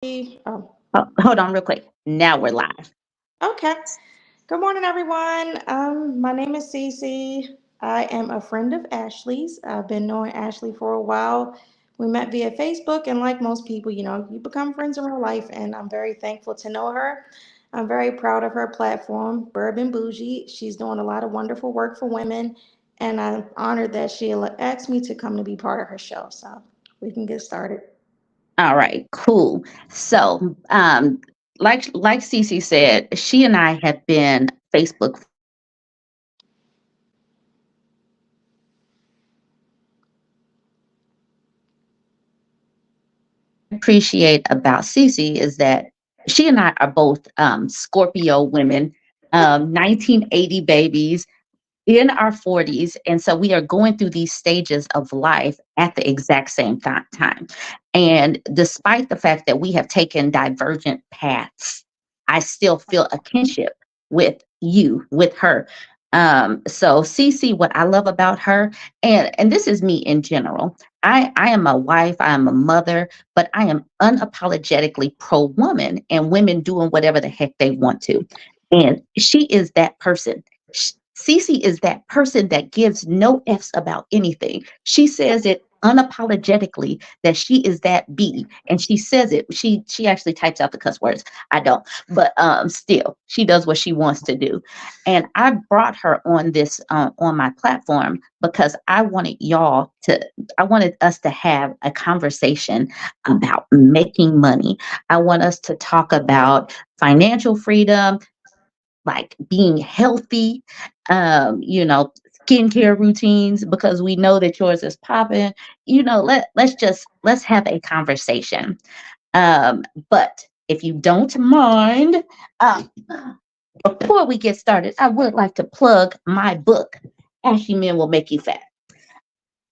Oh, Oh, hold on real quick. Now we're live. okay. Good morning, everyone. My name is CeCe. I am a friend of Ashley's. I've been knowing Ashley for a while. We met via Facebook, and like most people, you become friends in real life, and I'm very thankful to know her. I'm very proud of her platform, Bourbon Bougie. She's doing a lot of wonderful work for women, and I'm honored that she asked me to come to be part of her show. So we can get started. All right, cool. So, like Cece said, she and I have been Facebook appreciate about Cece is that she and I are both Scorpio women, 1980 babies in our 40s. And so we are going through these stages of life at the exact same time. And despite the fact that we have taken divergent paths, I still feel a kinship with you, with her. So Cece, what I love about her, and this is me in general. I am a wife, I am a mother, but I am unapologetically pro woman and women doing whatever the heck they want to. And she is that person. Cece is that person that gives no F's about anything. She says it unapologetically that she is that B, and she says it. She actually types out the cuss words. I don't, but still, she does what she wants to do. And I brought her on this on my platform because I wanted us to have a conversation about making money. I want us to talk about financial freedom, like being healthy, skincare routines, because we know that yours is popping. Let's have a conversation. But if you don't mind, uh, before we get started, I would like to plug my book, Ashy Men Will Make You Fat.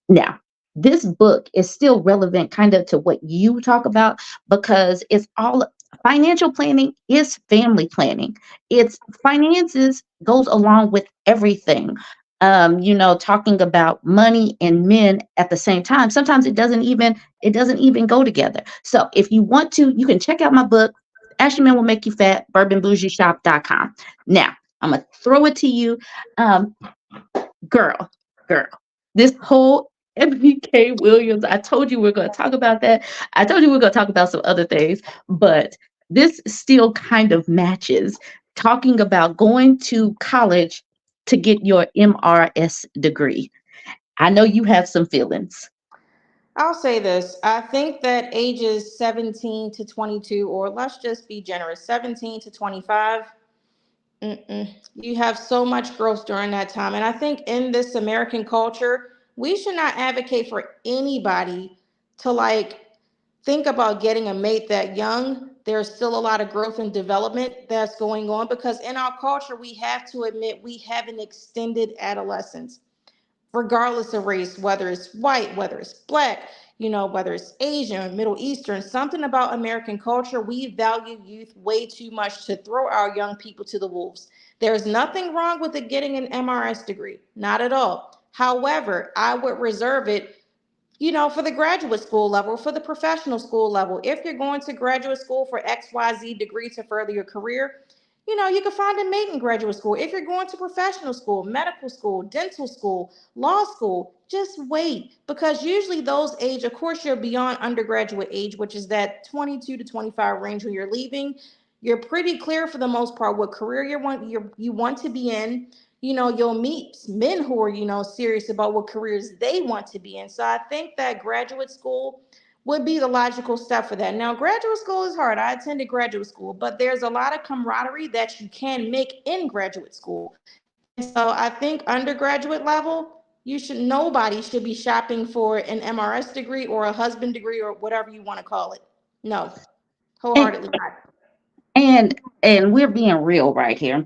Now, this book is still relevant kind of to what you talk about because it's all financial planning is family planning. It's finances goes along with everything. Talking about money and men at the same time. Sometimes it doesn't even go together. So if you want to, you can check out my book, Ashy Men Will Make You Fat, bourbonbougieshop.com. Now, I'm gonna throw it to you. Um, girl, girl. This whole MBK Williams, I told you we're going to talk about that. I told you we're going to talk about some other things, but this still kind of matches talking about going to college to get your MRS degree. I know you have some feelings. I'll say this. I think that ages 17 to 22, or let's just be generous, 17 to 25, you have so much growth during that time. And I think in this American culture, we should not advocate for anybody to think about getting a mate that young. There's still a lot of growth and development that's going on because in our culture, we have to admit we have an extended adolescence regardless of race, whether it's white, whether it's black, whether it's Asian, Middle Eastern, something about American culture, we value youth way too much to throw our young people to the wolves. There's nothing wrong with it getting an MRS degree, not at all. However, I would reserve it for the graduate school level, for the professional school level. If you're going to graduate school for XYZ degree to further your career, you can find a mate in graduate school. If you're going to professional school, medical school, dental school, law school, just wait because usually those age, of course, you're beyond undergraduate age, which is that 22 to 25 range when you're leaving. You're pretty clear for the most part what career you want to be in. You'll meet men who are serious about what careers they want to be in. So I think that graduate school would be the logical step for that. Now, graduate school is hard. I attended graduate school, but there's a lot of camaraderie that you can make in graduate school. And so I think undergraduate level, nobody should be shopping for an MRS degree or a husband degree or whatever you want to call it. No, And wholeheartedly not. and we're being real right here.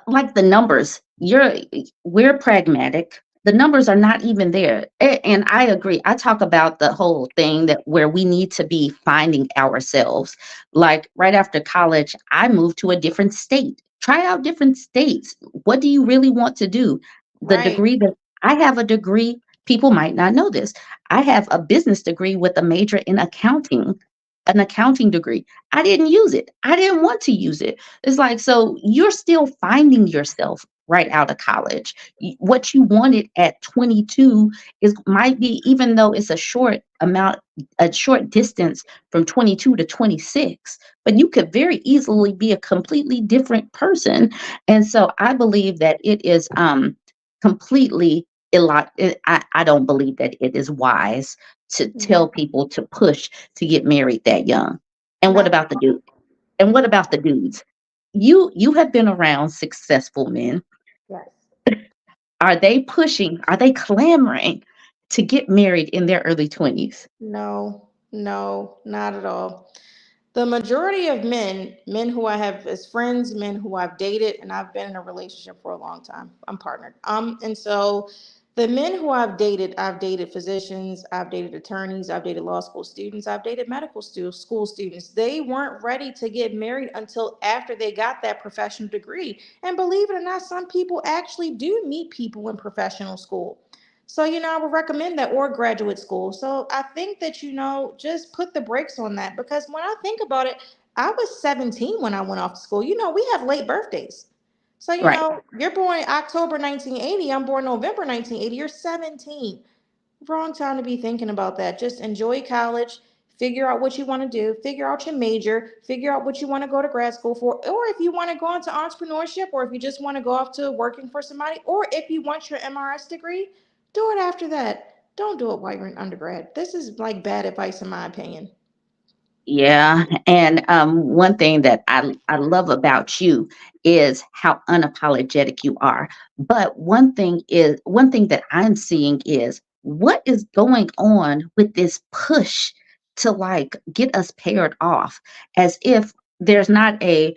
Like the numbers, we're pragmatic. The numbers are not even there. And I agree. I talk about the whole thing that where we need to be finding ourselves. Like right after college, I moved to a different state. Try out different states. What do you really want to do? The Right. degree that I have a degree, people might not know this. I have a business degree with a major in accounting. an accounting degree. I didn't use it. I didn't want to use it. It's like, so you're still finding yourself right out of college. What you wanted at 22 is might be, even though it's a short distance from 22 to 26, but you could very easily be a completely different person. And so I believe that it is completely I don't believe that it is wise to tell Mhm. people to push to get married that young. And what Not about the dude? And what about the dudes? You have been around successful men. yes. Are they pushing? Are they clamoring to get married in their early 20s? No, no, not at all. The majority of men who I have as friends, men who I've dated, and I've been in a relationship for a long time. I'm partnered. And so the men who I've dated physicians, I've dated attorneys, I've dated law school students, I've dated school students. They weren't ready to get married until after they got that professional degree. And believe it or not, some people actually do meet people in professional school. So, I would recommend that or graduate school. So I think that, just put the brakes on that because when I think about it, I was 17 when I went off to school. We have late birthdays. So, Right. you're born October 1980, I'm born November 1980, you're 17. Wrong time to be thinking about that. Just enjoy college, figure out what you want to do, figure out your major, figure out what you want to go to grad school for, or if you want to go into entrepreneurship, or if you just want to go off to working for somebody, or if you want your MRS degree, do it after that. Don't do it while you're in undergrad. This is like bad advice, in my opinion. Yeah, and one thing that I love about you is how unapologetic you are. But one thing that I'm seeing is what is going on with this push to like get us paired off, as if there's not a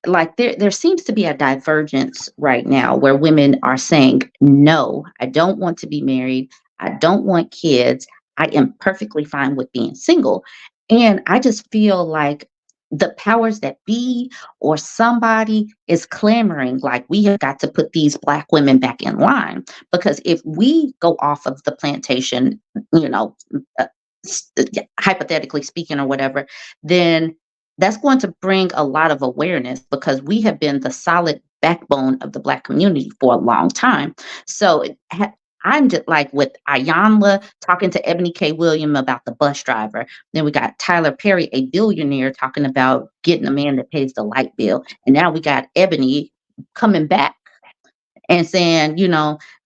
like there seems to be a divergence right now where women are saying, no, I don't want to be married, I don't want kids, I am perfectly fine with being single. And I just feel like the powers that be or somebody is clamoring like we have got to put these black women back in line, because if we go off of the plantation, you know, uh, hypothetically speaking or whatever, then that's going to bring a lot of awareness because we have been the solid backbone of the Black community for a long time. So I'm just like with Ayanla talking to Ebony K. William about the bus driver. Then we got Tyler Perry, a billionaire, talking about getting a man that pays the light bill. And now we got Ebony coming back and saying,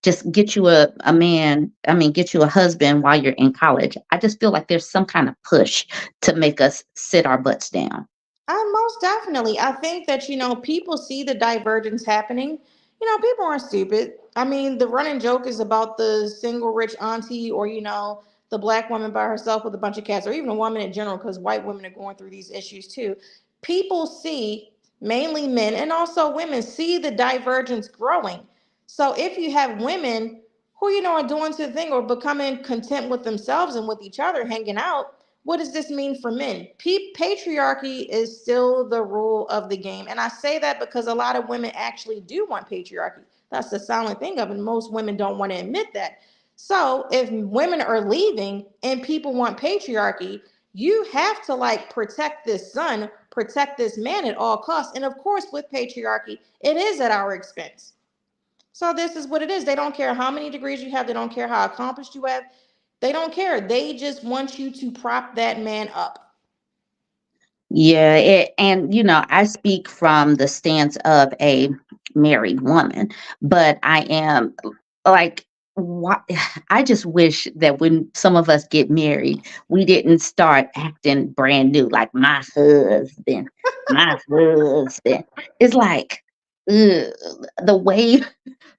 just get you a man, get you a husband while you're in college. I just feel like there's some kind of push to make us sit our butts down. Most definitely. I think that, people see the divergence happening. People aren't stupid. I mean, the running joke is about the single rich auntie or, the black woman by herself with a bunch of cats, or even a woman in general, because white women are going through these issues too. People see, mainly men and also women, see the divergence growing. So if you have women who, are doing the thing or becoming content with themselves and with each other, hanging out, what does this mean for men? Patriarchy is still the rule of the game. And I say that because a lot of women actually do want patriarchy. That's the silent thing of it. Most women don't want to admit that. So if women are leaving and people want patriarchy, you have to like protect this son, protect this man at all costs. And of course, with patriarchy, it is at our expense. So this is what it is. They don't care how many degrees you have. They don't care how accomplished you have. They don't care. They just want you to prop that man up. Yeah, and I speak from the stance of a married woman, but I am like, why, I just wish that when some of us get married, we didn't start acting brand new, like my husband. It's like, ugh, the way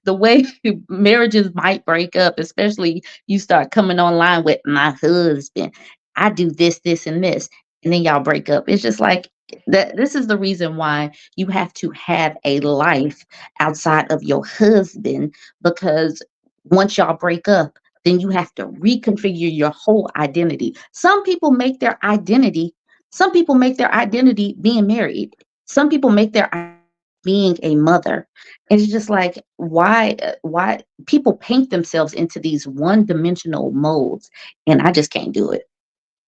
the way marriages might break up, especially you start coming online with my husband. I do this, this, and this, and then y'all break up. It's just like that. This is the reason why you have to have a life outside of your husband, because once y'all break up, then you have to reconfigure your whole identity. Some people make their identity being married. Some people make their being a mother. And it's just like, why people paint themselves into these one-dimensional molds, and I just can't do it.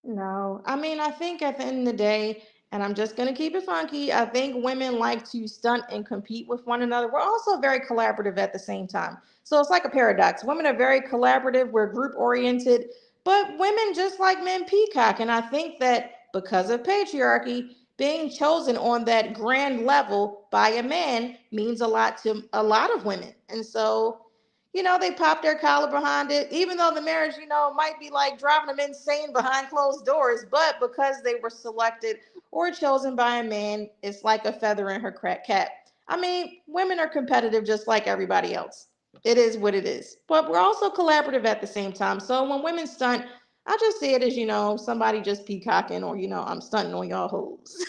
No, I mean, I think at the end of the day, and I'm just going to keep it funky, I think women like to stunt and compete with one another. We're also very collaborative at the same time. So it's like a paradox. Women are very collaborative, we're group oriented, but women, just like men, peacock. And I think that because of patriarchy, being chosen on that grand level by a man means a lot to a lot of women. And so they pop their collar behind it, even though the marriage, might be like driving them insane behind closed doors. But because they were selected or chosen by a man, it's like a feather in her crack cap. I mean, women are competitive just like everybody else. It is what it is. But we're also collaborative at the same time. So when women stunt, I just see it as, somebody just peacocking or, I'm stunting on y'all hoes.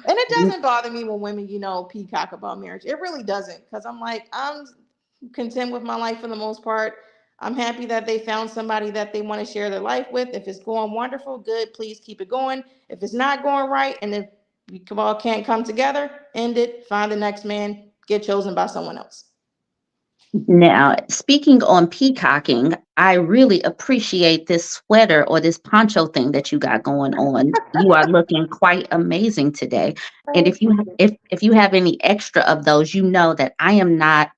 And it doesn't bother me when women, peacock about marriage. It really doesn't. Because I'm like, I'm content with my life for the most part. I'm happy that they found somebody that they want to share their life with. If it's going wonderful, good, please keep it going. If it's not going right, and if we all can't come together, end it, find the next man, get chosen by someone else. Now, speaking on peacocking, I really appreciate this sweater or this poncho thing that you got going on. You are looking quite amazing today. And Thank you. if you have any extra of those, you know that I am not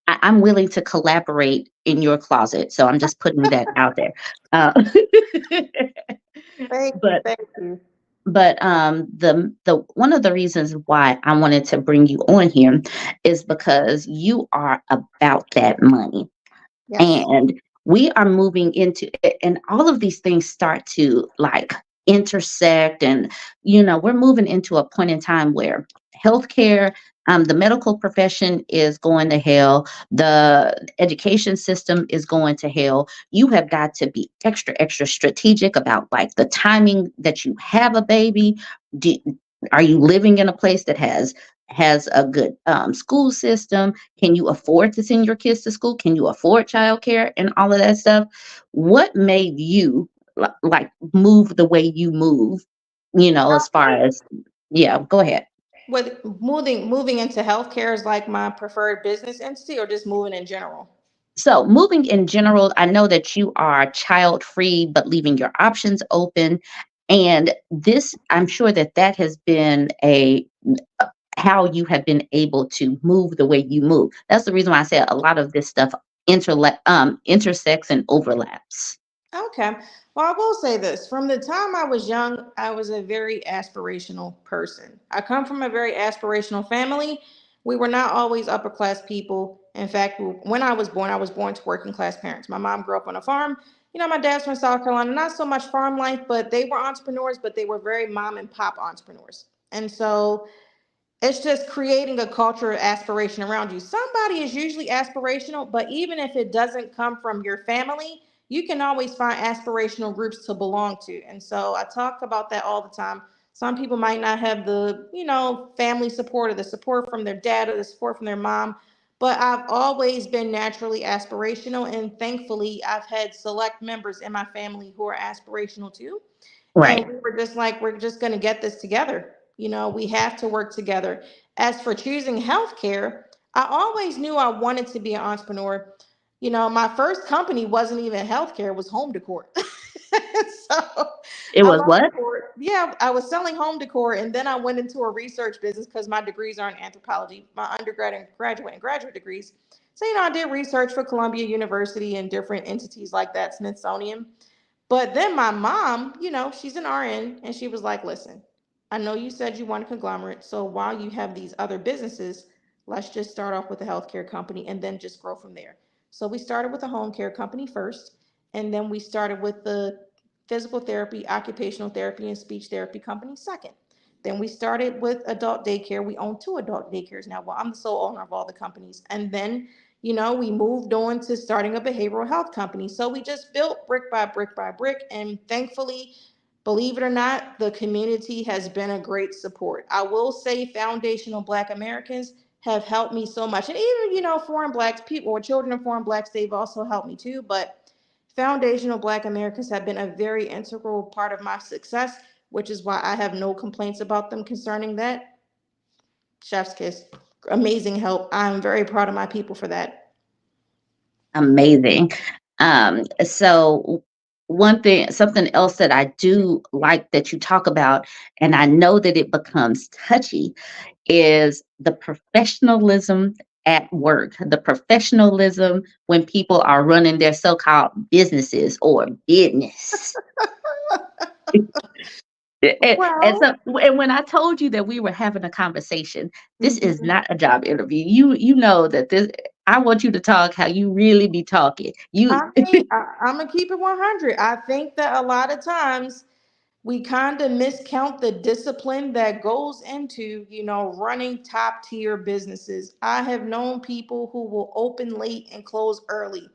I'm willing to collaborate in your closet. So I'm just putting that out there. Uh, Thank you. but Thank you. the one of the reasons why I wanted to bring you on here is because you are about that money, Yes. and we are moving into it, and all of these things start to like intersect, and we're moving into a point in time where healthcare, the medical profession is going to hell, the education system is going to hell. You have got to be extra extra strategic about like the timing that you have a baby. Do, are you living in a place that has a good school system? Can you afford to send your kids to school? Can you afford childcare and all of that stuff? What made you like move the way you move? As far as, yeah, go ahead. With moving into healthcare is like my preferred business entity, or just moving in general. So, moving in general, I know that you are child free, but leaving your options open. And this, I'm sure that that has been a how you have been able to move the way you move. That's the reason why I said a lot of this stuff intersects and overlaps. Okay. Well, I will say this. From the time I was young, I was a very aspirational person. I come from a very aspirational family. We were not always upper class people. In fact, when I was born to working class parents. My mom grew up on a farm. My dad's from South Carolina, not so much farm life, but they were entrepreneurs, but they were very mom and pop entrepreneurs. And so it's just creating a culture of aspiration around you. Somebody is usually aspirational, but even if it doesn't come from your family, you can always find aspirational groups to belong to. And so I talk about that all the time. Some people might not have the, family support or the support from their dad or the support from their mom, but I've always been naturally aspirational. And thankfully, I've had select members in my family who are aspirational too. And Right. we were just like, we're just going to get this together. We have to work together. As for choosing healthcare, I always knew I wanted to be an entrepreneur. My first company wasn't even healthcare, it was home decor. So It I was love what? decor. Yeah, I was selling home decor, and then I went into a research business because my degrees are in anthropology, my undergrad and graduate degrees. So, I did research for Columbia University and different entities like that, Smithsonian. But then my mom, she's an RN, and she was like, listen, I know you said you want a conglomerate. So while you have these other businesses, let's just start off with a healthcare company and then just grow from there. So we started with a home care company first, and then we started with the physical therapy, occupational therapy, and speech therapy company second. Then we started with adult daycare. We own two adult daycares now. Well, I'm the sole owner of all the companies. And then we moved on to starting a behavioral health company. So we just built brick by brick by brick. And thankfully, believe it or not, the community has been a great support. I will say foundational Black Americans have helped me so much. And even, foreign Blacks, people or children of foreign Blacks, they've also helped me too. But foundational Black Americans have been a very integral part of my success, which is why I have no complaints about them concerning that. Chef's kiss. Amazing help. I'm very proud of my people for that. Amazing. So one thing, something else that I do like that you talk about, and I know that it becomes touchy, is the professionalism at work, the professionalism when people are running their so-called businesses or business. And Well, so, and when I told you that we were having a conversation, this is mhm. not a job interview. You know that this. I want you to talk how you really be talking. You I'm gonna keep it 100. I think that a lot of times we kind of miscount the discipline that goes into, running top tier businesses. I have known people who will open late and close early.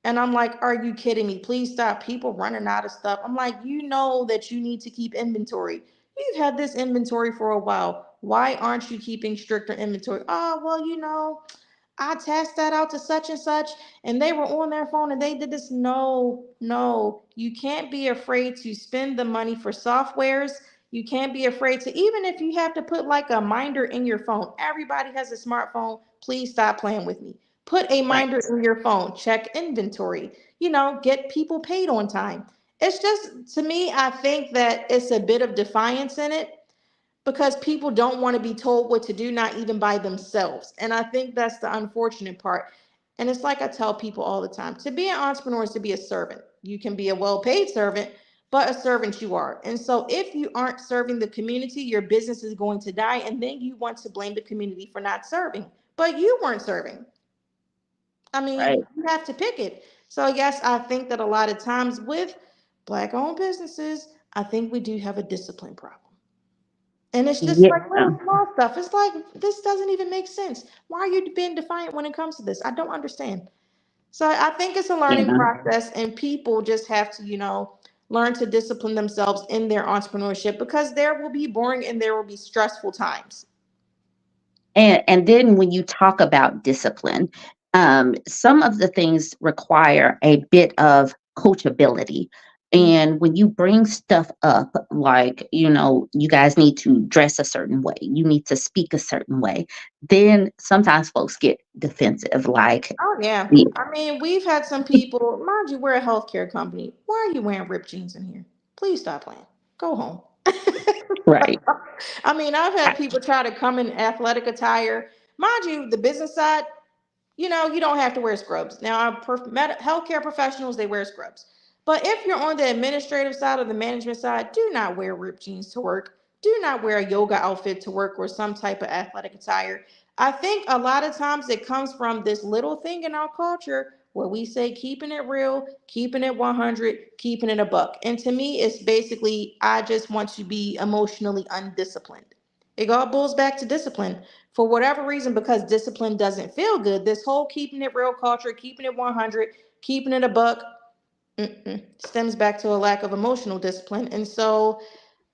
And I'm like, are you kidding me? Please stop. People running out of stuff. I'm like, you know that you need to keep inventory. You've had this inventory for a while. Why aren't you keeping stricter inventory? Oh, well, I tasked that out to such and such, and they were on their phone and they did this. No, no, you can't be afraid to spend the money for softwares. You can't be afraid to, even if you have to put like a minder in your phone. Everybody has a smartphone. Please stop playing with me. Put a right, minder in your phone, check inventory, get people paid on time. It's just, to me, I think that it's a bit of defiance in it because people don't want to be told what to do, not even by themselves. And I think that's the unfortunate part. And it's like I tell people all the time, to be an entrepreneur is to be a servant. You can be a well paid servant, but a servant you are. And so if you aren't serving the community, your business is going to die. And then you want to blame the community for not serving, but you weren't serving. I right. mean, you have to pick it. So, yes, I think that a lot of times with Black owned businesses, I think we do have a discipline problem. And it's just Yeah, like little small stuff. It's like, this doesn't even make sense. Why are you being defiant when it comes to this? I don't understand. So I think it's a learning yeah. process, and people just have to, learn to discipline themselves in their entrepreneurship because there will be boring and there will be stressful times. And then when you talk about discipline, some of the things require a bit of coachability. Mhm. And when you bring stuff up, like, you guys need to dress a certain way, you need to speak a certain way, then sometimes folks get defensive. Like, Oh, yeah. the- I mean, we've had some people, mind you, we're a healthcare company. Why are you wearing ripped jeans in here? Please stop playing. Go home. right, I mean, I've I- had people try to come in athletic attire. Mind you, the business side, you don't have to wear scrubs. Now, healthcare professionals, they wear scrubs. But if you're on the administrative side or the management side, do not wear ripped jeans to work. Do not wear a yoga outfit to work or some type of athletic attire. I think a lot of times it comes from this little thing in our culture where we say keeping it real, keeping it 100, keeping it a buck. And to me, it's basically, I just want to be emotionally undisciplined. It all boils back to discipline for whatever reason, because discipline doesn't feel good. This whole keeping it real culture, keeping it 100, keeping it a buck, stems back to a lack of emotional discipline. And so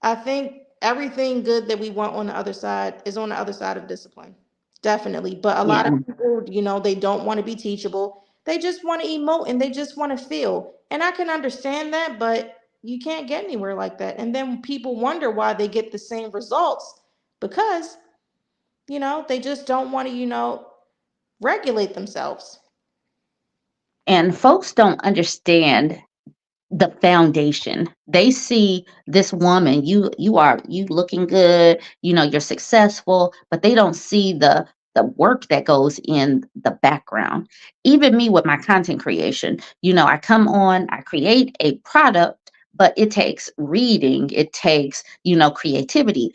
I think everything good that we want on the other side is on the other side of discipline. Definitely. But a lot of yeah. people, they don't want to be teachable. They just want to emote and they just want to feel. And I can understand that, but you can't get anywhere like that. And then people wonder why they get the same results because, they just don't want to, regulate themselves. And folks don't understand the foundation. They see this woman, you looking good, you're successful, but they don't see the work that goes in the background. Even me with my content creation, I come on, I create a product, but it takes reading, it takes, creativity,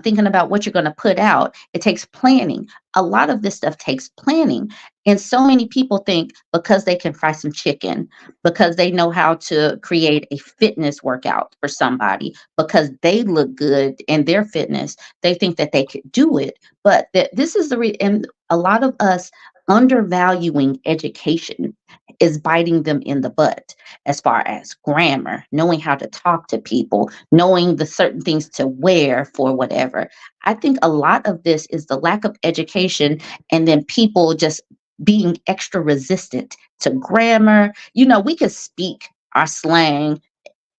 thinking about what you're going to put out. It takes planning. A lot of this stuff takes planning. And so many people think because they can fry some chicken, because they know how to create a fitness workout for somebody, because they look good in their fitness, they think that they could do it. But this is and a lot of us undervaluing education is biting them in the butt as far as grammar, knowing how to talk to people, knowing the certain things to wear for whatever. I think a lot of this is the lack of education, and then people just being extra resistant to grammar. We could speak our slang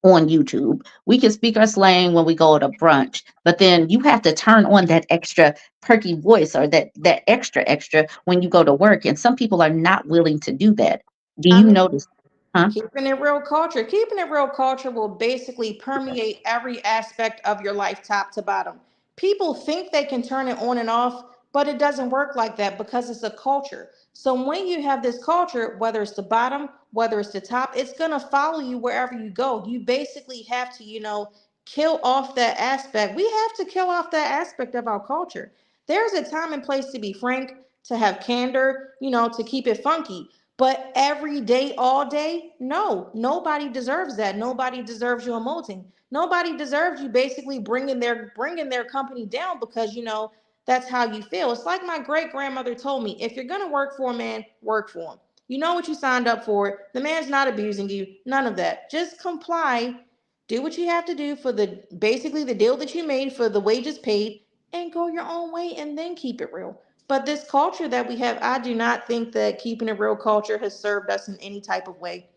on YouTube. We can speak our slang when we go to brunch, but then you have to turn on that extra perky voice or that extra when you go to work. And some people are not willing to do that. Do I you mean, notice? Huh? Keeping it real culture will basically permeate every aspect of your life, top to bottom. People think they can turn it on and off, but it doesn't work like that because it's a culture. So when you have this culture, whether it's the bottom, whether it's the top, it's going to follow you wherever you go. You basically have to, kill off that aspect. We have to kill off that aspect of our culture. There's a time and place to be frank, to have candor, to keep it funky. But every day, all day, no, nobody deserves that. Nobody deserves you emoting. Nobody deserves you basically bringing their company down because that's how you feel. It's like my great grandmother told me: if you're gonna work for a man, work for him. You know what you signed up for. The man's not abusing you. None of that. Just comply. Do what you have to do for the deal that you made for the wages paid, and go your own way, and then keep it real. But this culture that we have, I do not think that keeping it real culture has served us in any type of way.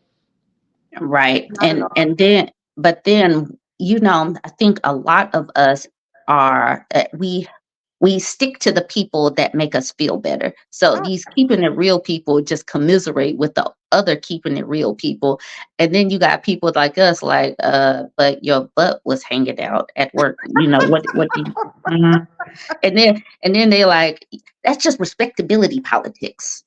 Right. Not at all. But then, I think a lot of us are, we stick to the people that make us feel better. So Oh, these keeping it real people just commiserate with the other keeping it real people. And then you got people like us, like, but your butt was hanging out at work. What do you, mhm. And then they like, that's just respectability politics.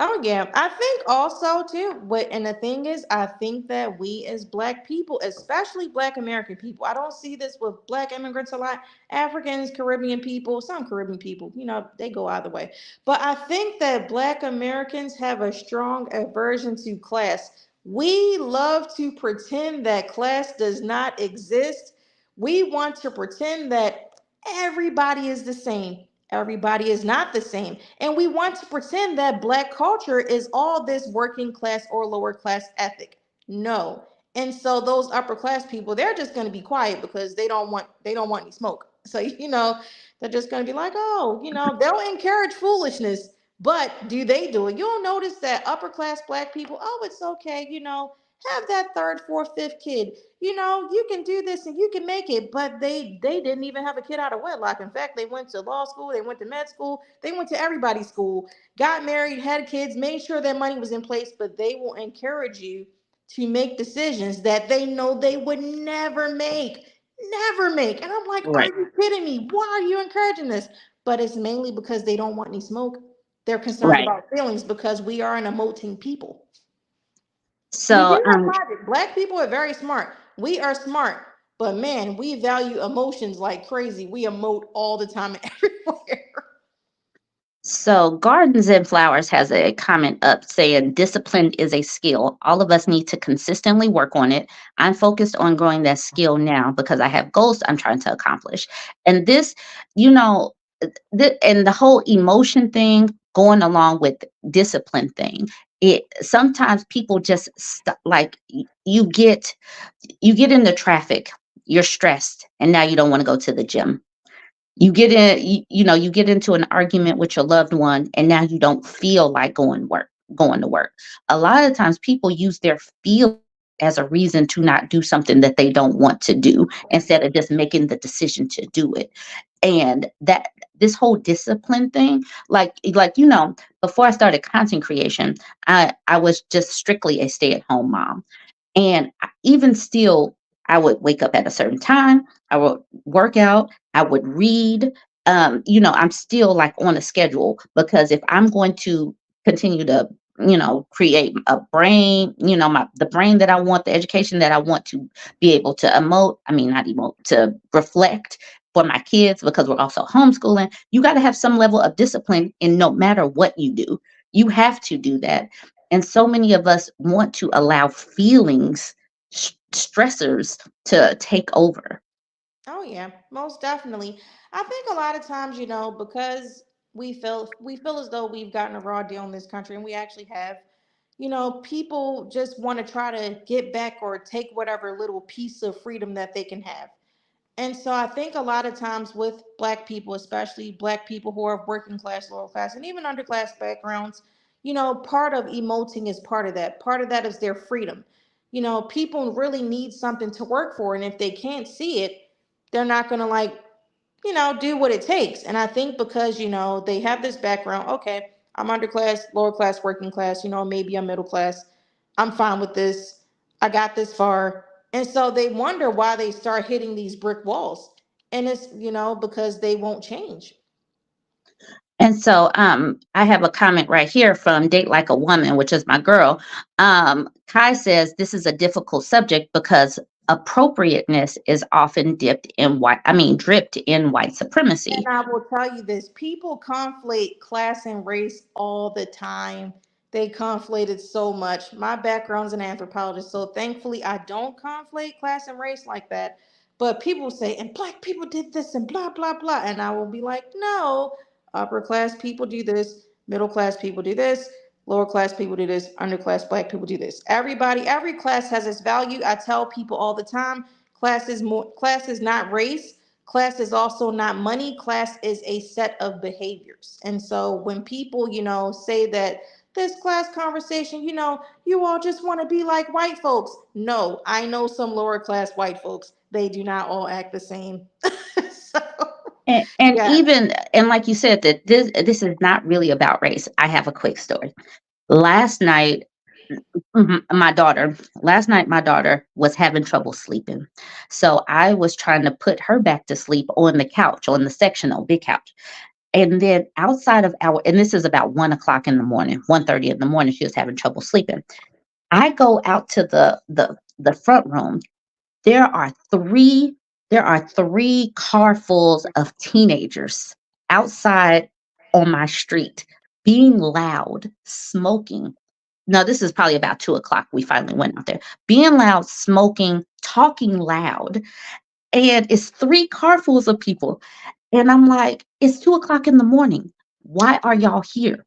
oh yeah, I think also too. And the thing is, I think that we as Black people, especially Black American people, I don't see this with Black immigrants a lot. Africans, Caribbean people, some Caribbean people, they go either way. But I think that Black Americans have a strong aversion to class. We love to pretend that class does not exist. We want to pretend that everybody is the same. Everybody is not the same. And we want to pretend that Black culture is all this working class or lower class ethic. No. And so those upper class people, they're just going to be quiet because they don't want any smoke. So they're just going to be like, oh, they'll encourage foolishness, but do they do it? You'll notice that upper class Black people, oh, it's okay, have that third, fourth, fifth kid. You can do this and you can make it. But they didn't even have a kid out of wedlock. In fact, they went to law school, they went to med school, they went to everybody's school, got married, had kids, made sure their money was in place. But they will encourage you to make decisions that they know they would never make. And I'm like, are Right. you kidding me? Why are you encouraging this? But it's mainly because they don't want any smoke. They're concerned Right. about feelings because we are an emoting people. We So do have logic. Black people are very smart. We are smart, but man, we value emotions like crazy. We emote all the time and everywhere. So, Gardens and Flowers has a comment up saying discipline is a skill. All of us need to consistently work on it. I'm focused on growing that skill now because I have goals I'm trying to accomplish. And this, you know, and the whole emotion thing going along with discipline thing. It sometimes people just like you get in the traffic, you're stressed, and now you don't want to go to the gym. You get into an argument with your loved one, and now you don't feel like going to work. A lot of times people use their feel as a reason to not do something that they don't want to do instead of just making the decision to do it. And that this whole discipline thing, before I started content creation, I was just strictly a stay-at-home mom. And even still, I would wake up at a certain time. I would work out. I would read. I'm still like on a schedule because if I'm going to continue to, create a brain, the brain that I want, the education that I want to be able to emote, I mean, not emote, to reflect for my kids because we're also homeschooling, you got to have some level of discipline in no matter what you do. You have to do that. And so many of us want to allow feelings, stressors to take over. Oh yeah, most definitely. I think a lot of times, because we feel as though we've gotten a raw deal in this country, and we actually have. People just want to try to get back or take whatever little piece of freedom that they can have. And so I think a lot of times with Black people, especially Black people who are working class, lower class, and even underclass backgrounds, part of emoting is part of that. Part of that is their freedom. People really need something to work for. And if they can't see it, they're not going to do what it takes. And I think because, they have this background, okay, I'm underclass, lower class, working class, maybe I'm middle class. I'm fine with this. I got this far. And so they wonder why they start hitting these brick walls. And it's, because they won't change. And so I have a comment right here from Date Like a Woman, which is my girl. Kai says this is a difficult subject because appropriateness is often dripped in white And supremacy. I will tell you this, people conflate class and race all the time. They conflate it so much. My background's an anthropologist, so thankfully I don't conflate class and race like that. But people say, and black people did this and blah, blah, blah. And I will be like, no, upper class people do this, middle class people do this, lower class people do this, underclass black people do this. Everybody, every class has its value. I tell people all the time, class is not race. Class is also not money. Class is a set of behaviors. And so when people, say that this class conversation, you all just want to be like white folks. No, I know some lower class white folks. They do not all act the same. So, And yeah. even and like you said, that this is not really about race. I have a quick story. Last night, my daughter was having trouble sleeping. So I was trying to put her back to sleep on the couch, on the sectional big couch. And then outside of and this is about 1 o'clock in the morning, 1:30 in the morning, she was having trouble sleeping. I go out to the front room. There are three there are three carfuls of teenagers outside on my street being loud, smoking. No, this is probably about 2 o'clock. We finally went out there. Being loud, smoking, talking loud. And it's three carfuls of people. And I'm like, it's 2 o'clock in the morning. Why are y'all here?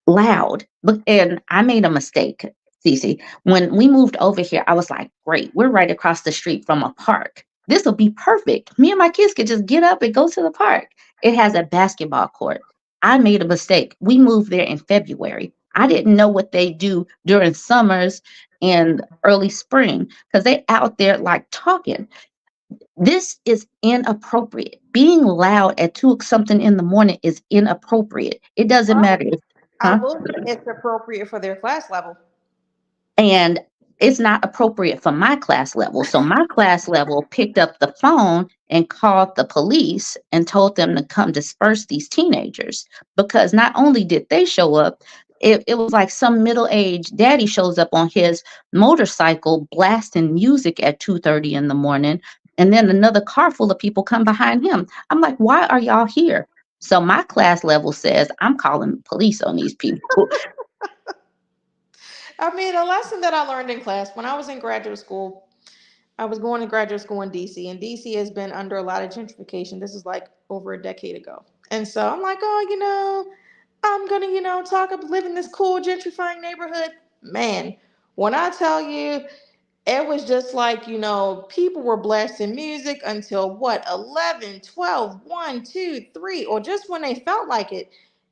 Loud. And I made a mistake, CeCe. When we moved over here, I was like, great, we're right across the street from a park. This will be perfect. Me and my kids could just get up and go to the park. It has a basketball court. I made a mistake. We moved there in February. I didn't know what they do during summers and early spring because they out there like talking. This is inappropriate. Being loud at two something in the morning is inappropriate. It doesn't Well, matter if, I huh? will say it's appropriate for their class level. And it's not appropriate for my class level. So my class level picked up the phone and called the police and told them to come disperse these teenagers because not only did they show up, it was like some middle-aged daddy shows up on his motorcycle blasting music at 2:30 in the morning, and then another car full of people come behind him. I'm like, why are y'all here? So my class level says I'm calling the police on these people. I mean, a lesson that I learned in class when I was in graduate school, I was going to graduate school in DC, and DC has been under a lot of gentrification. This is like over a decade ago. And so I'm like, oh, I'm going to, talk about live in this cool gentrifying neighborhood. Man, when I tell you, it was just like, people were blasting music until what, 11, 12, 1, 2, 3, or just when they felt like it.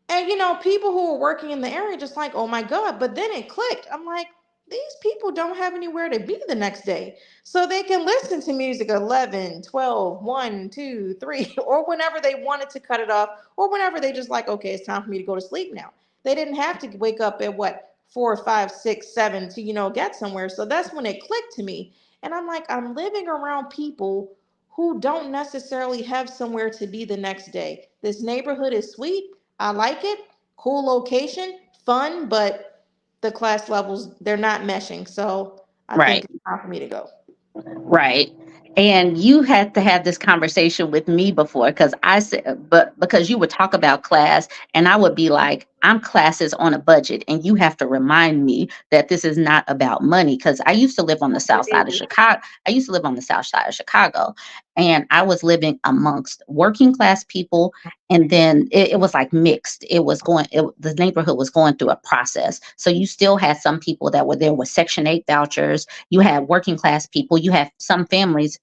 And, people who were working in the area just like, oh my God. But then it clicked. I'm like, these people don't have anywhere to be the next day. So they can listen to music 11, 12, 1, 2, 3, or whenever they wanted to cut it off, or whenever they just like, okay, it's time for me to go to sleep now. They didn't have to wake up at what, 4, 5, 6, 7 to, get somewhere. So that's when it clicked to me. And I'm like, I'm living around people who don't necessarily have somewhere to be the next day. This neighborhood is sweet. I like it. Cool location, fun, but the class levels, they're not meshing. So I think Right. it's time for me to go. Right. And you had to have this conversation with me before because I said, but because you would talk about class and I would be like, I'm classes on a budget. And you have to remind me that this is not about money. Because I used to live on the south side of Chicago. I used to live on the south side of Chicago. And I was living amongst working class people. And then it was like mixed. The neighborhood was going through a process. So you still had some people that were there with Section 8 vouchers. You had working class people. You have some families.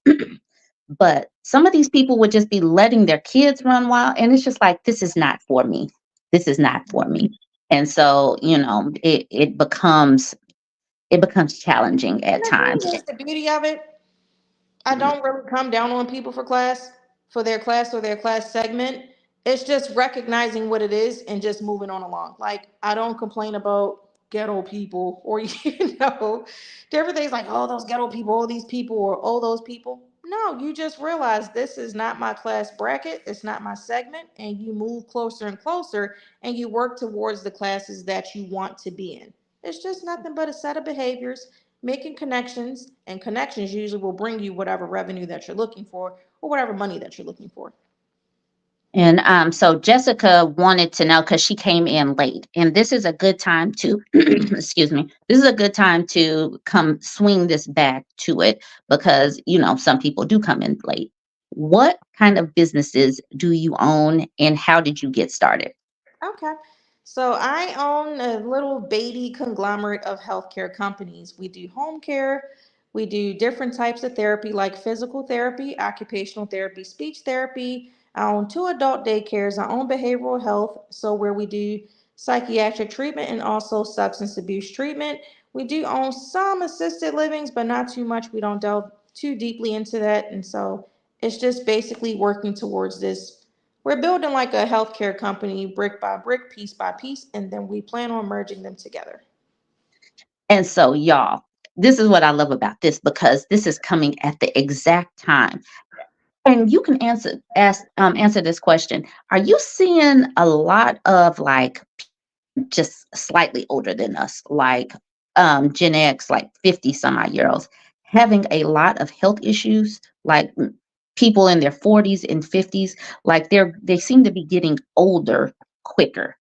But some of these people would just be letting their kids run wild. And it's just like, this is not for me. This is not for me. And so, it becomes challenging And at the times. thing is, the beauty of it, I don't really come down on people for their class or their class segment. It's just recognizing what it is and just moving on along. Like, I don't complain about ghetto people, or different things like, oh, those ghetto people, all these people, or oh, those people. No, you just realize this is not my class bracket, it's not my segment, and you move closer and closer, and you work towards the classes that you want to be in. It's just nothing but a set of behaviors, making connections, and connections usually will bring you whatever revenue that you're looking for or whatever money that you're looking for. And so Jessica wanted to know because she came in late, and this is a good time to, excuse me, this is a good time to come swing this back to it because, some people do come in late. What kind of businesses do you own and how did you get started? Okay. So I own a little baby conglomerate of healthcare companies. We do home care. We do different types of therapy like physical therapy, occupational therapy, speech therapy. I own two adult daycares. I own behavioral health, so where we do psychiatric treatment and also substance abuse treatment. We do own some assisted livings, but not too much. We don't delve too deeply into that. And so it's just basically working towards this. We're building like a healthcare company brick by brick, piece by piece, and then we plan on merging them together. And so, y'all, this is what I love about this because this is coming at the exact time. And you can answer this question. Are you seeing a lot of like just slightly older than us, like Gen X, like 50 some odd year olds, having a lot of health issues, like people in their 40s and 50s, like they seem to be getting older quicker.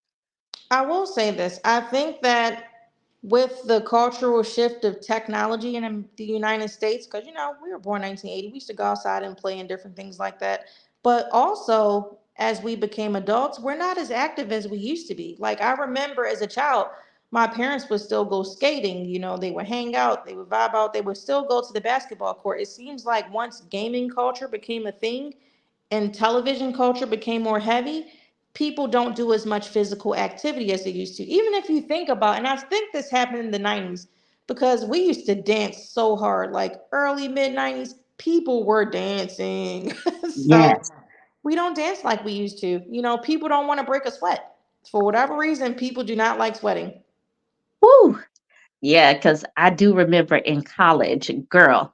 I will say this. I think that with the cultural shift of technology in the United States, because we were born 1980, we used to go outside and play and different things like that. But also, as we became adults, we're not as active as we used to be. Like I remember as a child, my parents would still go skating. They would hang out, they would vibe out, they would still go to the basketball court. It seems like once gaming culture became a thing, and television culture became more heavy, people don't do as much physical activity as they used to. Even if you think about, and I think this happened in the 90s, because we used to dance so hard, like early mid 90s, people were dancing. So Yes. we don't dance like we used to. People don't want to break a sweat. For whatever reason, people do not like sweating. Woo. Yeah, because I do remember in college, girl,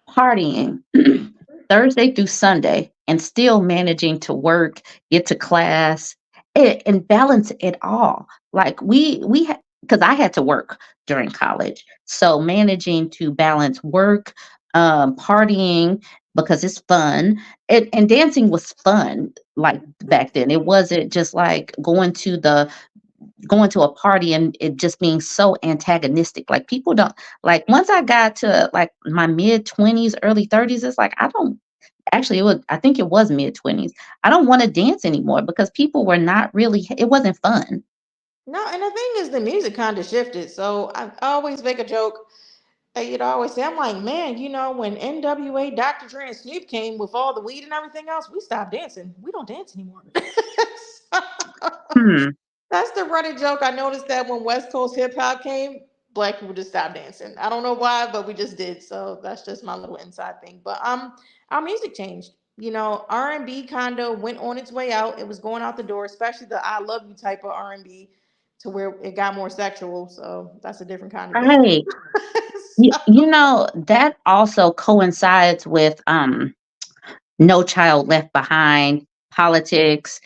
partying Thursday through Sunday and still managing to work, get to class, and balance it all. Like we had, because I had to work during college, so managing to balance work, partying because it's fun, and dancing was fun. Like back then, it wasn't just like going to a party and it just being so antagonistic. Like people don't like once I got to like my mid 20s, early 30s, it's like I don't actually it was I think it was mid 20s. I don't want to dance anymore because people were not really it wasn't fun. No, and the thing is, the music kind of shifted. So I always make a joke. I always say, I'm like, man, when NWA, Dr. Dre, and Snoop came with all the weed and everything else, we stopped dancing. We don't dance anymore. So, Hmm. that's the running joke. I noticed that when West Coast hip hop came, black people just stopped dancing. I don't know why, but we just did. So that's just my little inside thing. But our music changed. R&B kind of went on its way out. It was going out the door, especially the "I Love You" type of R&B, to where it got more sexual. So that's a different kind of music. Right. That also coincides with No Child Left Behind, politics,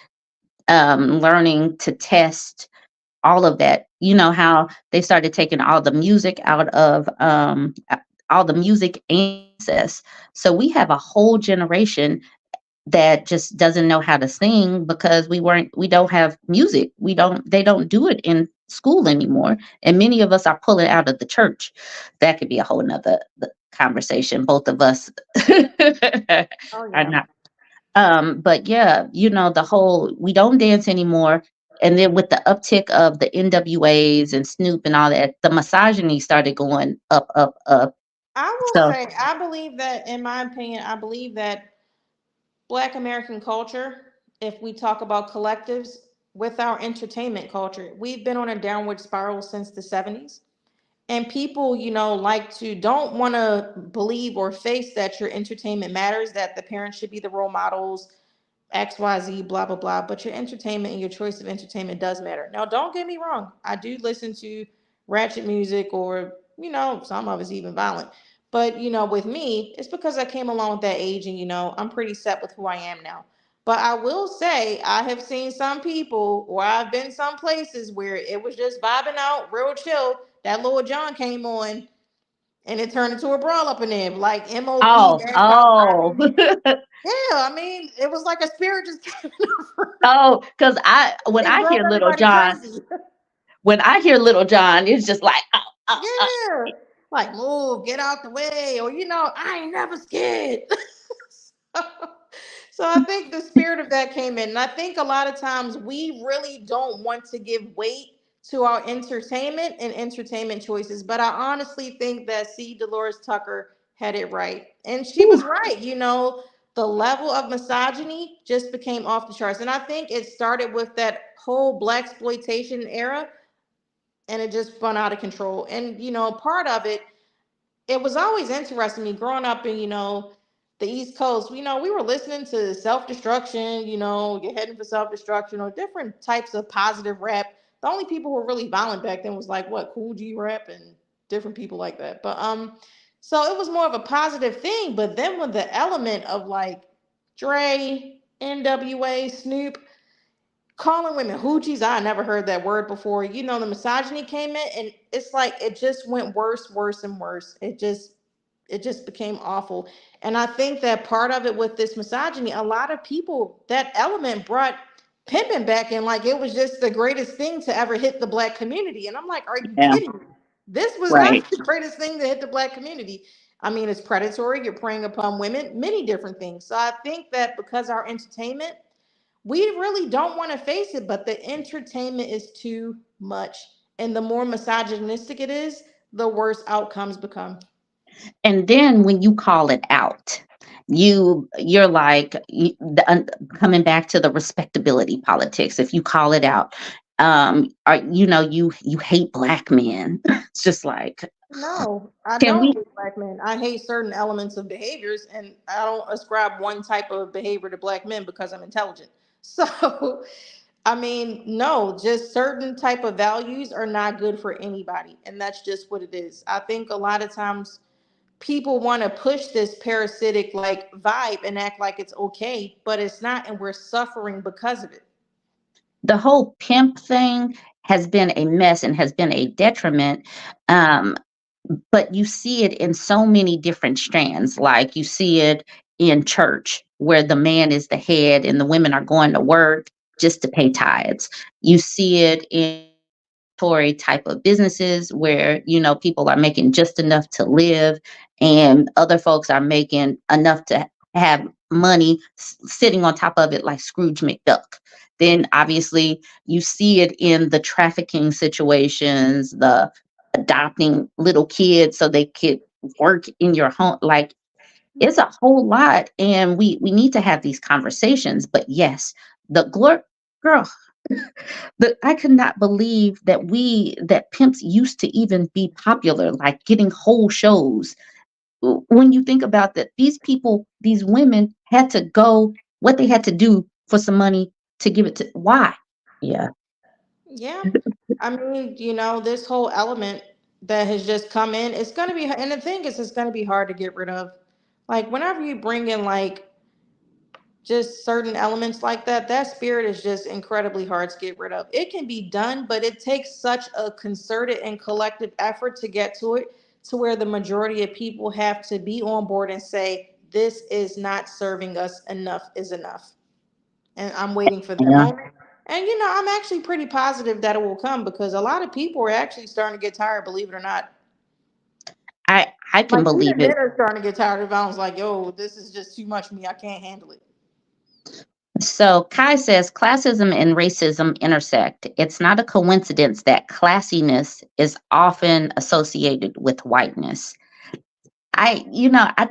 learning to test all of that. You know how they started taking all the music out of all the music and access. So we have a whole generation that just doesn't know how to sing because we don't have music. They don't do it in school anymore. And many of us are pulling out of the church. That could be a whole nother conversation. Both of us Oh are yeah. not but yeah, the whole we don't dance anymore. And then with the uptick of the NWAs and Snoop and all that, the misogyny started going up, up, up. I will So say, I believe that, in my opinion, I believe that Black American culture, if we talk about collectives, with our entertainment culture, we've been on a downward spiral since the 70s. And people, like to don't want to believe or face that your entertainment matters, that the parents should be the role models, XYZ, blah, blah, blah. But your entertainment and your choice of entertainment does matter. Now, don't get me wrong. I do listen to ratchet music, or, some of it's even violent. But, with me, it's because I came along with that age, and, I'm pretty set with who I am now. But I will say, I have seen some people, or I've been some places where it was just vibing out, real chill. That Lord John came on, and it turned into a brawl up in there, like MOP, Oh, Mad Dog oh, Posse. Yeah, I mean, it was like a spirit just came over. oh, because when It I drove hear Little everybody John, crazy. it's just like, Yeah. Like, move, get out the way, or, I ain't never scared. so, so I think the spirit of that came in. And I think a lot of times we really don't want to give weight to our entertainment and entertainment choices. But I honestly think that C. Dolores Tucker had it right. And she whew. was right. The level of misogyny just became off the charts. And I think it started with that whole black exploitation era, and it just spun out of control. And, part of it was always interesting me growing up in, the East Coast. We were listening to self-destruction, you're heading for self-destruction, or different types of positive rap. The only people who were really violent back then was like what, Cool G Rap and different people like that. But so it was more of a positive thing. But then with the element of like Dre, NWA, Snoop, calling women hoochies, I never heard that word before. The misogyny came in, and it's like it just went worse, worse, and worse. It just became awful. And I think that part of it with this misogyny, a lot of people, that element brought pimping back in, like it was just the greatest thing to ever hit the black community. And I'm like, are you Yeah, kidding me? This was not right. the greatest thing to hit the black community. I mean, it's predatory, you're preying upon women, many different things. So I think that because our entertainment, we really don't want to face it, but the entertainment is too much. And the more misogynistic it is, the worse outcomes become. And then when you call it out, you're like coming back to the respectability politics. If you call it out, or you hate black men. It's just like, No, I can don't we? hate black men. I hate certain elements of behaviors, and I don't ascribe one type of behavior to black men because I'm intelligent. So, I mean, no, just certain type of values are not good for anybody, and that's just what it is. I think a lot of times people want to push this parasitic like vibe and act like it's okay, but it's not, and we're suffering because of it. The whole pimp thing has been a mess and has been a detriment. Um, but you see it in so many different strands. Like you see it in church where the man is the head and the women are going to work just to pay tithes. You see it in Tory type of businesses where people are making just enough to live and other folks are making enough to have money sitting on top of it like Scrooge McDuck. Then obviously you see it in the trafficking situations, the adopting little kids so they could work in your home. Like it's a whole lot, and we need to have these conversations. But yes, the girl, I could not believe that pimps used to even be popular, like getting whole shows. When you think about that, these people, these women had to go what they had to do for some money to give it to why? Yeah. Yeah. I mean, this whole element that has just come in, it's going to be, and the thing is, it's going to be hard to get rid of. Like, whenever you bring in, like, just certain elements like that, that spirit is just incredibly hard to get rid of. It can be done, but it takes such a concerted and collective effort to get to it, to where the majority of people have to be on board and say, this is not serving us, enough is enough. And I'm waiting for that Yeah. moment. And I'm actually pretty positive that it will come, because a lot of people are actually starting to get tired, believe it or not. I can Like, believe even men it. are starting to get tired of violence. Like, yo, this is just too much for me. I can't handle it. So Kai says classism and racism intersect. It's not a coincidence that classiness is often associated with whiteness. I, you know, I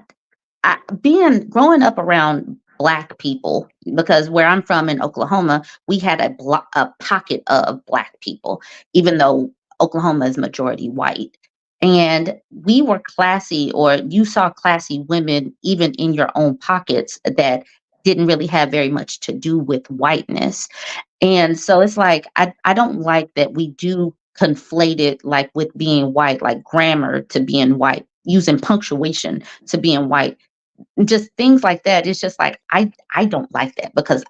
being growing up around black people, because where I'm from in Oklahoma, we had a pocket of black people, even though Oklahoma is majority white. And we were classy, or you saw classy women even in your own pockets that didn't really have very much to do with whiteness. And so it's like, I don't like that we do conflated, like with being white, like grammar to being white, using punctuation to being white, just things like that. It's just like I don't like that, because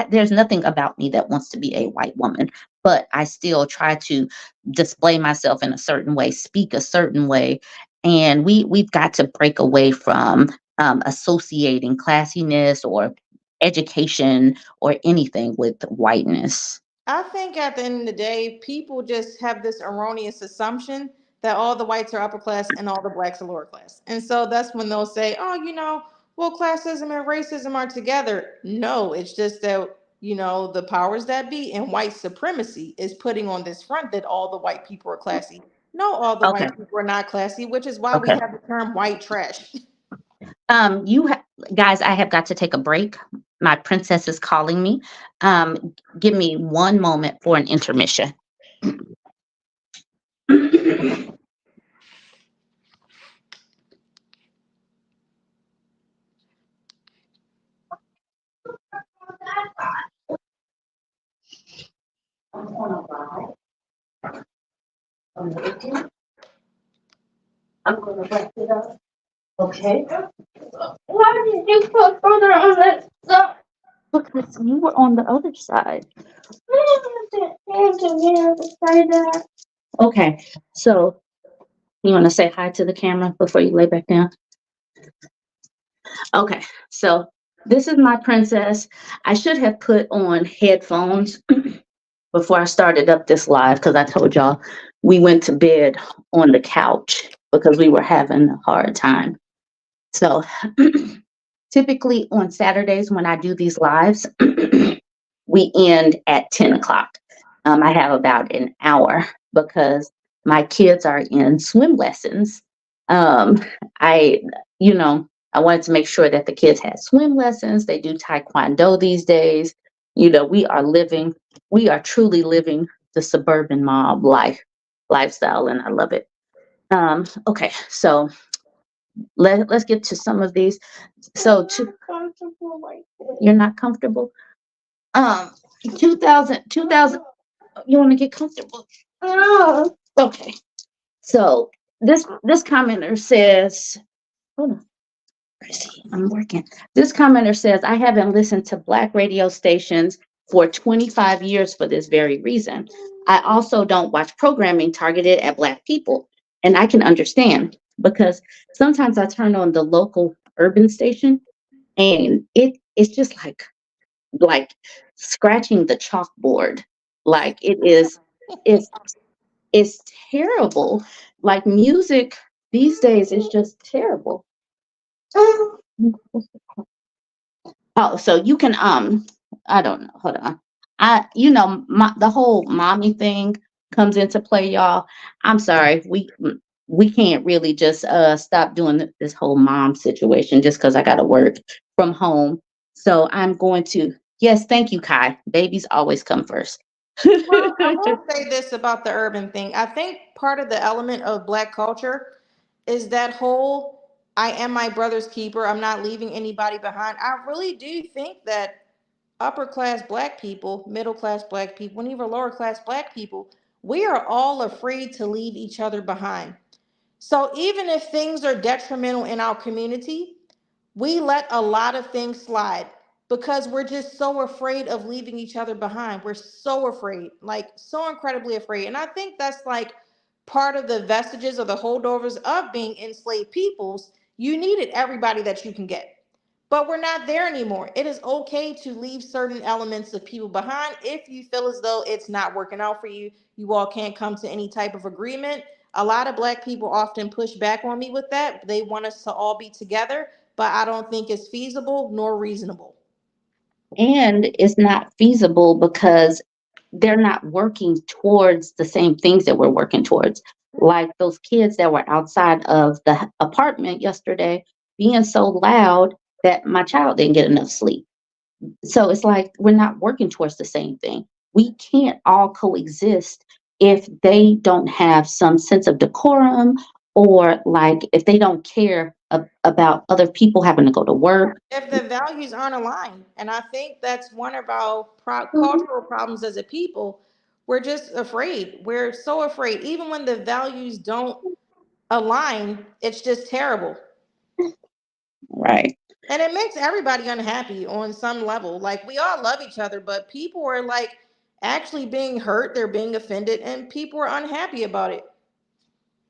there's nothing about me that wants to be a white woman, but I still try to display myself in a certain way, speak a certain way, and we've got to break away from associating classiness or education or anything with whiteness. I think at the end of the day, people just have this erroneous assumption that all the whites are upper class and all the blacks are lower class. And so that's when they'll say, oh, well, classism and racism are together. No, it's just that, the powers that be and white supremacy is putting on this front that all the white people are classy. No, all the Okay. white people are not classy, which is why we Okay. have the term white trash. You guys, I have got to take a break. My princess is calling me. Give me one moment for an intermission. I'm gonna wrap it up. Okay. Why did you put further on that side? Because you were on the other side. Okay, so you want to say hi to the camera before you lay back down? Okay, so this is my princess. I should have put on headphones before I started up this live, because I told y'all we went to bed on the couch because we were having a hard time. So typically on Saturdays when I do these lives, we end at 10 o'clock. I have about an hour because my kids are in swim lessons. Um, I, I wanted to make sure that the kids had swim lessons. They do taekwondo these days. We are truly living the suburban mob lifestyle, and I love it. Okay, so let's get to some of these. So you're not comfortable. Um, 2000. You want to get comfortable? Oh. Okay. So this commenter says, hold on. See, I'm working. This commenter says, I haven't listened to Black radio stations for 25 years for this very reason. I also don't watch programming targeted at Black people. And I can understand, because sometimes I turn on the local urban station and it's just like scratching the chalkboard. Like it's it's terrible. Like music these days is just terrible. Oh, so you can I don't know. Hold on. The whole mommy thing comes into play, y'all. I'm sorry. We can't really just stop doing this whole mom situation just because I gotta work from home. So I'm going to, yes, thank you, Kai. Babies always come first. Well, I will say this about the urban thing. I think part of the element of black culture is that whole I am my brother's keeper. I'm not leaving anybody behind. I really do think that upper class black people, middle class black people, and even lower class black people, we are all afraid to leave each other behind. So even if things are detrimental in our community, we let a lot of things slide because we're just so afraid of leaving each other behind. We're so afraid, like so incredibly afraid. And I think that's like part of the vestiges or the holdovers of being enslaved peoples. You needed everybody that you can get. But we're not there anymore. It is okay to leave certain elements of people behind if you feel as though it's not working out for you. You all can't come to any type of agreement. A lot of black people often push back on me with that. They want us to all be together, but I don't think it's feasible nor reasonable. And it's not feasible because they're not working towards the same things that we're working towards. Like those kids that were outside of the apartment yesterday being so loud that my child didn't get enough sleep. So it's like we're not working towards the same thing. We can't all coexist if they don't have some sense of decorum, or like if they don't care about other people having to go to work. If the values aren't aligned, and I think that's one of our cultural problems as a people. We're just afraid. We're so afraid. Even when the values don't align, it's just terrible. Right. And it makes everybody unhappy on some level. Like, we all love each other, but people are like actually being hurt, they're being offended, and people are unhappy about it.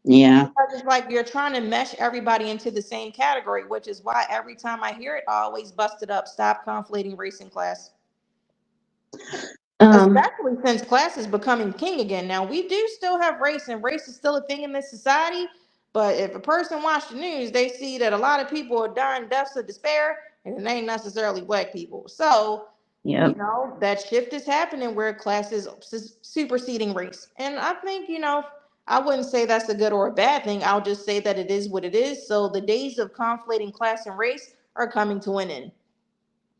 Yeah. Because it's like you're trying to mesh everybody into the same category, which is why every time I hear it, I always bust it up. Stop conflating race and class. Um, Especially since class is becoming king again. Now, we do still have race, and race is still a thing in this society. But if a person watch the news, they see that a lot of people are dying deaths of despair, and it ain't necessarily black people. So, yep. that shift is happening where class is superseding race. And I think, I wouldn't say that's a good or a bad thing. I'll just say that it is what it is. So the days of conflating class and race are coming to an end.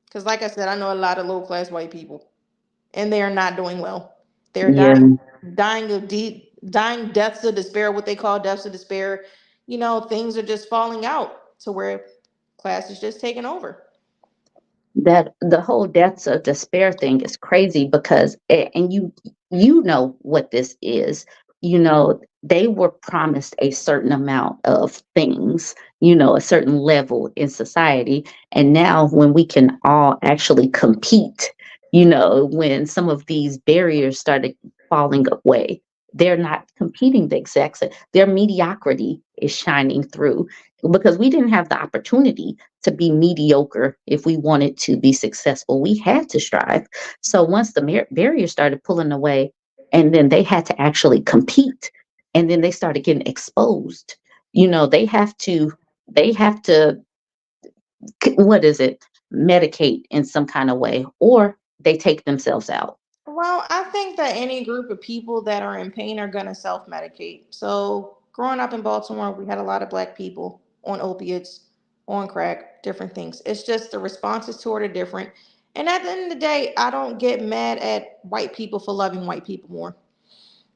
Because, like I said, I know a lot of low class white people, and they are not doing well. They're Yeah. dying deaths of despair, what they call deaths of despair. Things are just falling out to where class is just taking over. That the whole deaths of despair thing is crazy because and you know what this is. They were promised a certain amount of things, a certain level in society, and now when we can all actually compete, when some of these barriers started falling away, they're not competing the exact same. Their mediocrity is shining through because we didn't have the opportunity to be mediocre. If we wanted to be successful, we had to strive. So once the barriers started pulling away, and then they had to actually compete, and then they started getting exposed, they have to what is it, medicate in some kind of way, or they take themselves out. Well, I think that any group of people that are in pain are going to self medicate. So, growing up in Baltimore, we had a lot of black people on opiates, on crack, different things. It's just the responses to it are different. And at the end of the day, I don't get mad at white people for loving white people more.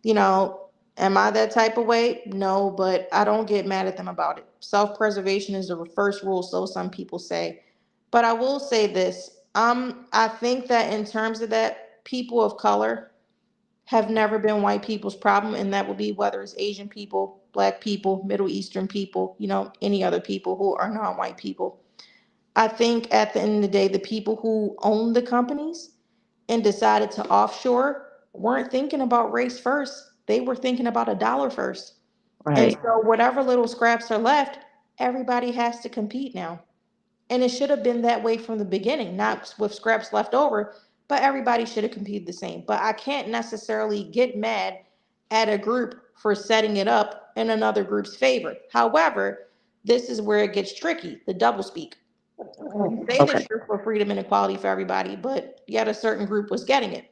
You know, am I that type of way? No, but I don't get mad at them about it. Self preservation is the first rule, so some people say. But I will say this. I think that in terms of that, people of color have never been white people's problem, and that would be whether it's Asian people, black people, Middle Eastern people, any other people who are non-white people. I think at the end of the day, the people who own the companies and decided to offshore weren't thinking about race first. They were thinking about a dollar first. And Right. so whatever little scraps are left, everybody has to compete now. And it should have been that way from the beginning, not with scraps left over, but everybody should have competed the same. But I can't necessarily get mad at a group for setting it up in another group's favor. However, this is where it gets tricky, the doublespeak. You say Okay. that you're for freedom and equality for everybody, but yet a certain group was getting it.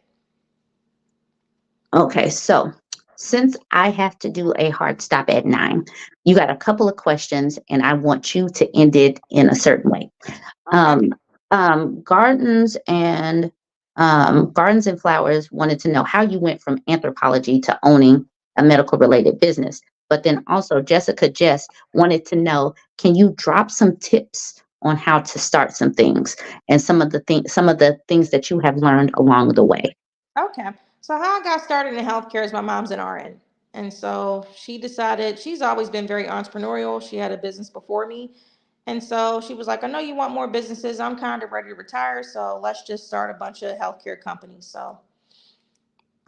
Okay, so since I have to do a hard stop at 9, you got a couple of questions, and I want you to end it in a certain way. Okay. Um, Gardens and Flowers wanted to know how you went from anthropology to owning a medical related business. But then also Jessica Jess wanted to know, can you drop some tips on how to start some things and some of the things that you have learned along the way? Okay. So how I got started in healthcare is my mom's an RN. And so she decided she's always been very entrepreneurial. She had a business before me. And so she was like, I know you want more businesses. I'm kind of ready to retire. So let's just start a bunch of healthcare companies. So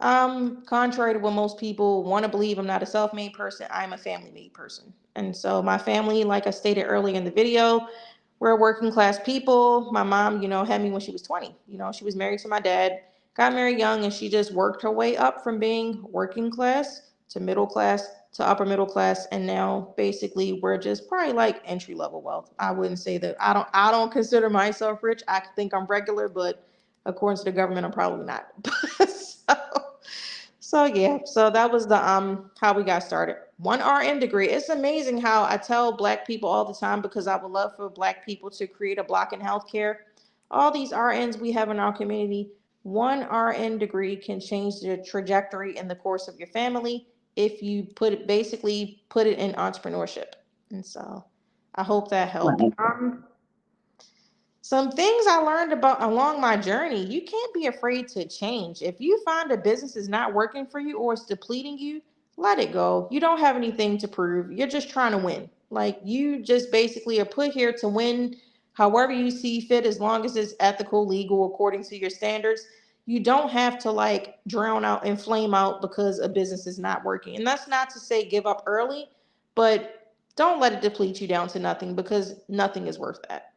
contrary to what most people want to believe, I'm not a self-made person. I'm a family-made person. And so my family, like I stated earlier in the video, we're working class people. My mom, had me when she was 20. She was married to my dad, got married young, and she just worked her way up from being working class to middle class to upper middle class. And now basically we're just probably like entry level wealth. I wouldn't say that I don't consider myself rich. I think I'm regular, but according to the government, I'm probably not. So yeah, so that was the how we got started. One RN degree. It's amazing how I tell black people all the time, because I would love for black people to create a block in healthcare. All these RNs we have in our community, one RN degree can change the trajectory in the course of your family if you basically put it in entrepreneurship. And so I hope that helped. Right. Some things I learned about along my journey, you can't be afraid to change. If you find a business is not working for you or it's depleting you, let it go. You don't have anything to prove. You're just trying to win. Like you just basically are put here to win however you see fit, as long as it's ethical, legal, according to your standards. You don't have to like drown out and flame out because a business is not working. And that's not to say give up early, but don't let it deplete you down to nothing, because nothing is worth that.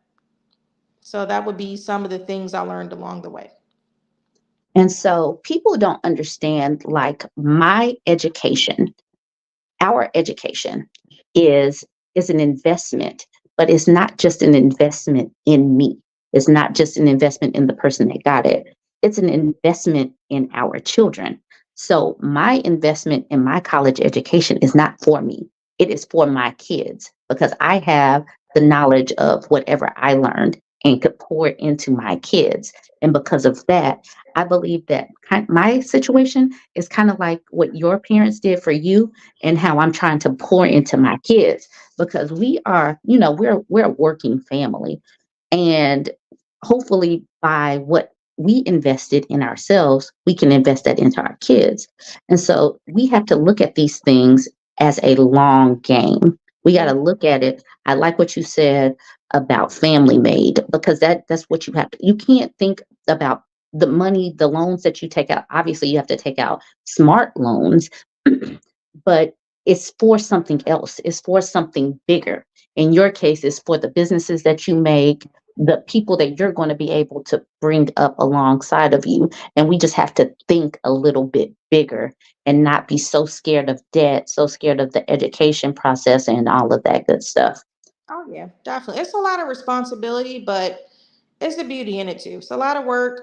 So that would be some of the things I learned along the way. And so people don't understand, like, my education, our education is is an investment, but it's not just an investment in me. It's not just an investment in the person that got it. It's an investment in our children. So my investment in my college education is not for me. It is for my kids, because I have the knowledge of whatever I learned and could pour it into my kids. And because of that, I believe that my situation is kind of like what your parents did for you, and how I'm trying to pour into my kids, because we are, we're a working family, and hopefully by what we invested in ourselves, we can invest that into our kids. And so we have to look at these things as a long game. We got to look at it. I like what you said about family made, because that's what you have to. You can't think about the money, the loans that you take out. Obviously, you have to take out smart loans, but it's for something else. It's for something bigger. In your case, it's for the businesses that you make, the people that you're going to be able to bring up alongside of you. And we just have to think a little bit bigger and not be so scared of debt, so scared of the education process and all of that good stuff. Oh yeah, definitely. It's a lot of responsibility, but it's the beauty in it too. It's a lot of work,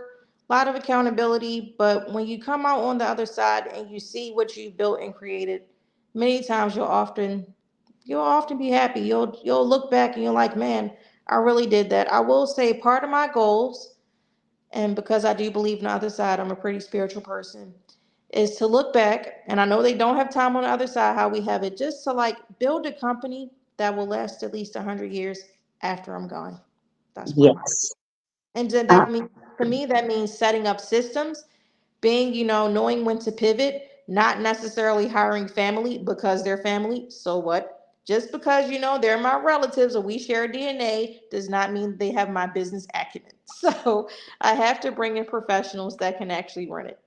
a lot of accountability, but when you come out on the other side and you see what you built and created, many times you'll often be happy. You'll look back and you're like, man, I really did that. I will say part of my goals, and because I do believe on the other side, I'm a pretty spiritual person, is to look back, and I know they don't have time on the other side how we have it, just to like build a company that will last at least 100 years after I'm gone. That's one of my, Yes. and then Uh, that means, to me, that means setting up systems, being, knowing when to pivot, not necessarily hiring family because they're family. So what? Just because, they're my relatives or we share DNA does not mean they have my business acumen. So I have to bring in professionals that can actually run it.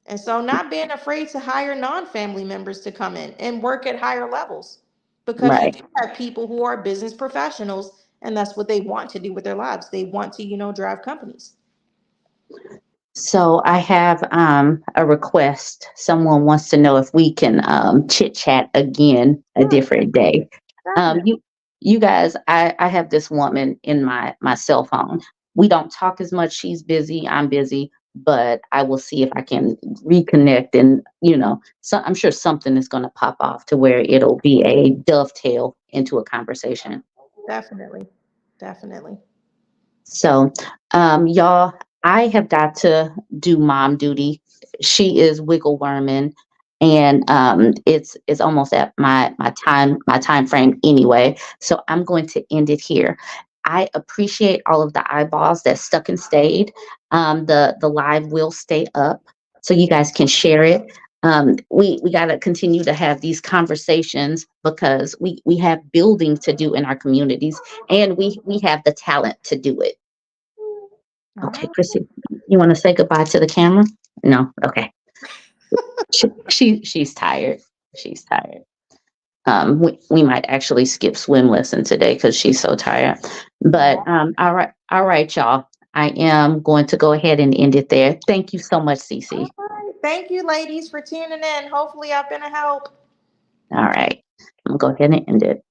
And so not being afraid to hire non-family members to come in and work at higher levels, because you right. do have people who are business professionals and that's what they want to do with their lives. They want to, drive companies. So I have a request. Someone wants to know if we can chit chat again a Sure, different day. definitely. You guys, I have this woman in my cell phone. We don't talk as much. She's busy. I'm busy, but I will see if I can reconnect. And so I'm sure something is going to pop off to where it'll be a dovetail into a conversation. Definitely. Definitely. So, y'all, I have got to do mom duty. She is wiggle worming, and it's almost at my time frame anyway. So I'm going to end it here. I appreciate all of the eyeballs that stuck and stayed. The live will stay up, so you guys can share it. We got to continue to have these conversations, because we have building to do in our communities, and we have the talent to do it. All Okay, right. Chrissy, you want to say goodbye to the camera? No. Okay. She's tired. She's tired. We might actually skip swim lesson today because she's so tired. But All all right, y'all. I am going to go ahead and end it there. Thank you so much, CeCe. right. Thank you, ladies, for tuning in. Hopefully, I've been a help. All right, I'm gonna go ahead and end it.